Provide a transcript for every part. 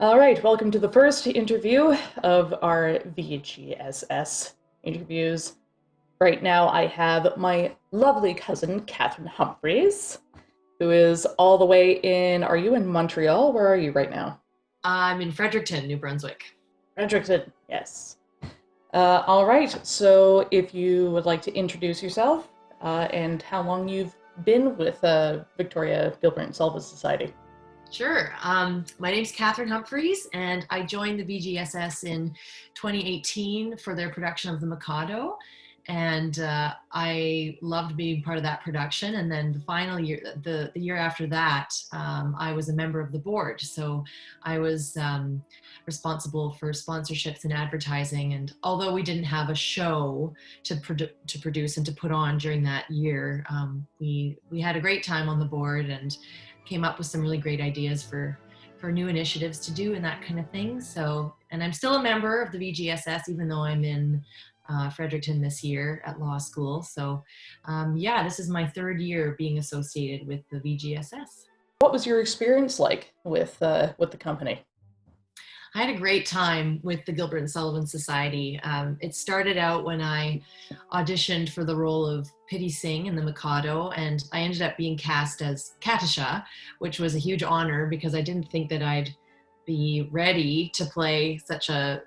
All right, welcome to the first interview of our VGSS interviews. Right now, I have my lovely cousin, Kathryn Humphries, who is all the way in. Are you in Montreal? Where are you right now? I'm in Fredericton, New Brunswick. Fredericton, yes. All right, so if you would like to introduce yourself and how long you've been with Victoria Gilbert and Sullivan Society. Sure. My name's Kathryn Humphries, and I joined the VGSS in 2018 for their production of The Mikado. And I loved being part of that production. And then the final year, the year after that, I was a member of the board. So I was responsible for sponsorships and advertising. And although we didn't have a show to produce and to put on during that year, we had a great time on the board and came up with some really great ideas for new initiatives to do and that kind of thing. So, and I'm still a member of the VGSS, even though I'm in Fredericton this year at law school. So yeah, this is my third year being associated with the VGSS. What was your experience like with the company? I had a great time with the Gilbert and Sullivan Society. It started out when I auditioned for the role of Pity Singh in The Mikado, and I ended up being cast as Katisha, which was a huge honor because I didn't think that I'd be ready to play such a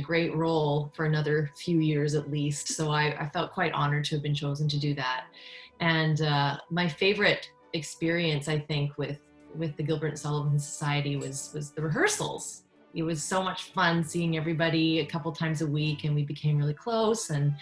great role for another few years at least. So I felt quite honored to have been chosen to do that. And my favorite experience, I think, with the Gilbert and Sullivan Society was the rehearsals. It was so much fun seeing everybody a couple times a week, and we became really close. And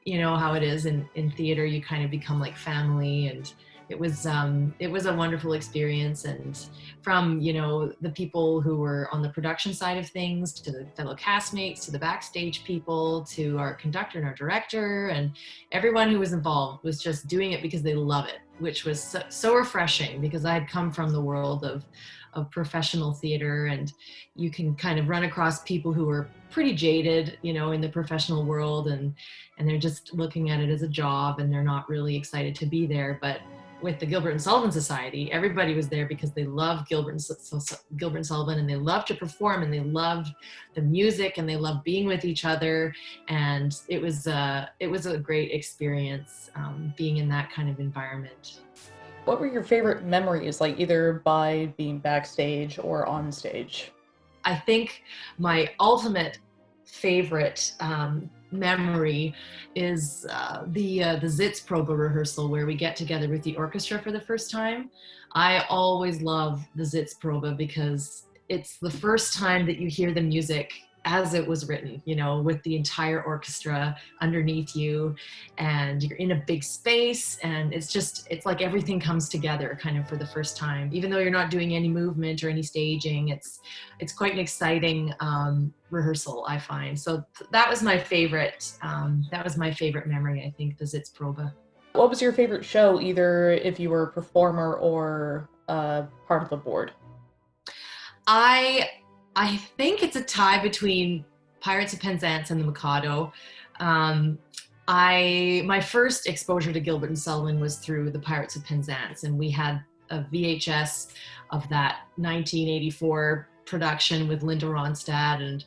you know how it is in theater, you kind of become like family. And it was a wonderful experience. And from the people who were on the production side of things, to the fellow castmates, to the backstage people, to our conductor and our director, and everyone who was involved was just doing it because they love it, which was so refreshing, because I had come from the world of professional theater, and you can kind of run across people who are pretty jaded, in the professional world, and they're just looking at it as a job, and they're not really excited to be there. But with the Gilbert and Sullivan Society, everybody was there because they love Gilbert and Sullivan, and they love to perform, and they loved the music, and they loved being with each other. And it was a great experience, being in that kind of environment. What were your favorite memories, like either by being backstage or on stage? I think my ultimate favorite memory is the Sitzprobe rehearsal, where we get together with the orchestra for the first time. I always love the Sitzprobe because it's the first time that you hear the music as it was written, with the entire orchestra underneath you, and you're in a big space, and it's like everything comes together kind of for the first time. Even though you're not doing any movement or any staging, it's quite an exciting rehearsal, I find. So that was my favorite. That was my favorite memory, I think, the Sitzprobe. What was your favorite show, either if you were a performer or part of the board? I I think it's a tie between Pirates of Penzance and the Mikado. Um, my first exposure to Gilbert and Sullivan was through the Pirates of Penzance, and we had a VHS of that 1984 production with Linda Ronstadt and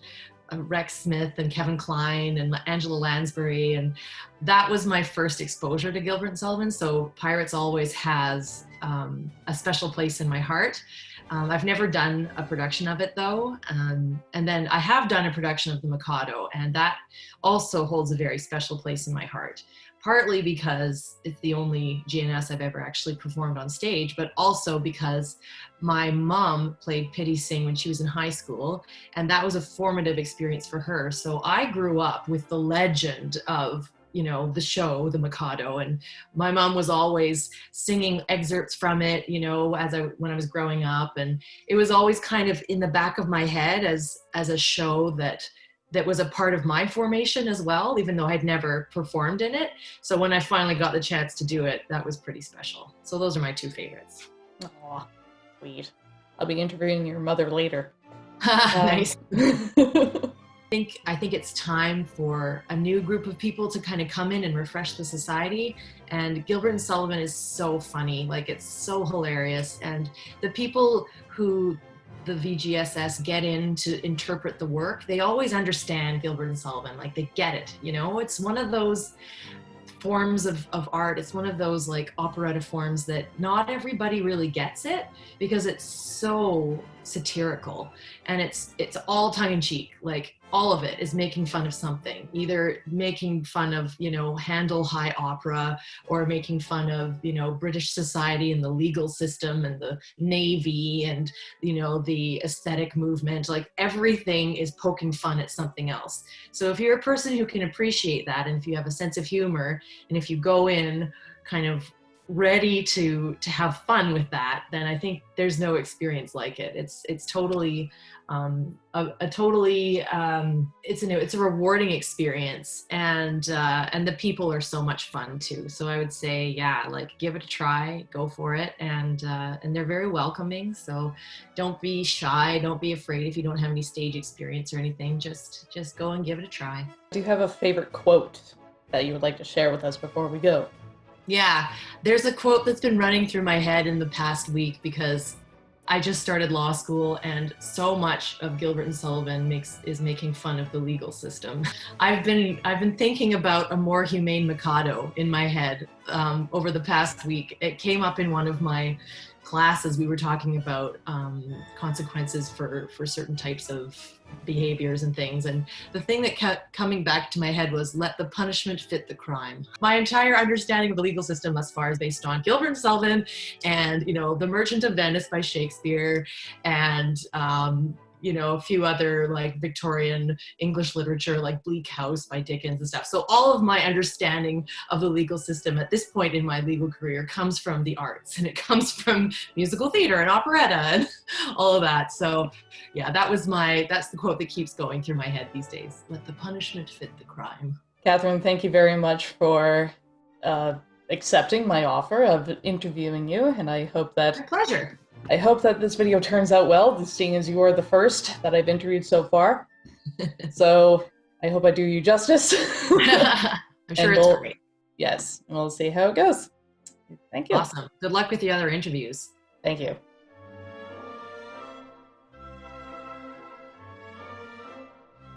Rex Smith and Kevin Kline and Angela Lansbury, and that was my first exposure to Gilbert and Sullivan. So Pirates always has a special place in my heart. I've never done a production of it though, and then I have done a production of The Mikado, and that also holds a very special place in my heart. Partly because it's the only GNS I've ever actually performed on stage, but also because my mom played Pity Singh when she was in high school, and that was a formative experience for her. So I grew up with the legend of the show, The Mikado, and my mom was always singing excerpts from it, when I was growing up, and it was always kind of in the back of my head as a show that was a part of my formation as well, even though I'd never performed in it. So when I finally got the chance to do it, that was pretty special. So those are my two favorites. Aw, sweet. I'll be interviewing your mother later. Nice. I think it's time for a new group of people to kind of come in and refresh the society. And Gilbert and Sullivan is so funny, like it's so hilarious. And the people who the VGSS get in to interpret the work, they always understand Gilbert and Sullivan. Like they get it, you know? It's one of those forms of art. It's one of those like operetta forms that not everybody really gets it because it's so satirical and it's all tongue in cheek. Like all of it is making fun of something, either making fun of, you know, Handel high opera or making fun of, you know, British society and the legal system and the Navy and, you know, the aesthetic movement. Like everything is poking fun at something else. So if you're a person who can appreciate that, and if you have a sense of humor, and if you go in kind of ready to have fun with that, then I think there's no experience like it. It's totally it's a rewarding experience, and the people are so much fun too. So I would say, yeah, like give it a try, go for it, and they're very welcoming. So don't be shy, don't be afraid if you don't have any stage experience or anything. Just go and give it a try. Do you have a favorite quote that you would like to share with us before we go? Yeah, there's a quote that's been running through my head in the past week because I just started law school and so much of Gilbert and Sullivan is making fun of the legal system. I've been thinking about a more humane Mikado in my head over the past week. It came up in one of my classes. We were talking about consequences for certain types of behaviors and things, and the thing that kept coming back to my head was let the punishment fit the crime. My entire understanding of the legal system thus far is based on Gilbert and Sullivan and, you know, The Merchant of Venice by Shakespeare and you know, a few other like Victorian English literature like Bleak House by Dickens and stuff. So all of my understanding of the legal system at this point in my legal career comes from the arts, and it comes from musical theater and operetta and all of that. So yeah, that's the quote that keeps going through my head these days. Let the punishment fit the crime. Kathryn, thank you very much for accepting my offer of interviewing you, and I hope that My pleasure. I hope that this video turns out well, seeing as you are the first that I've interviewed so far. So I hope I do you justice. I'm sure it's great. Yes, we'll see how it goes. Thank you. Awesome. Good luck with the other interviews. Thank you.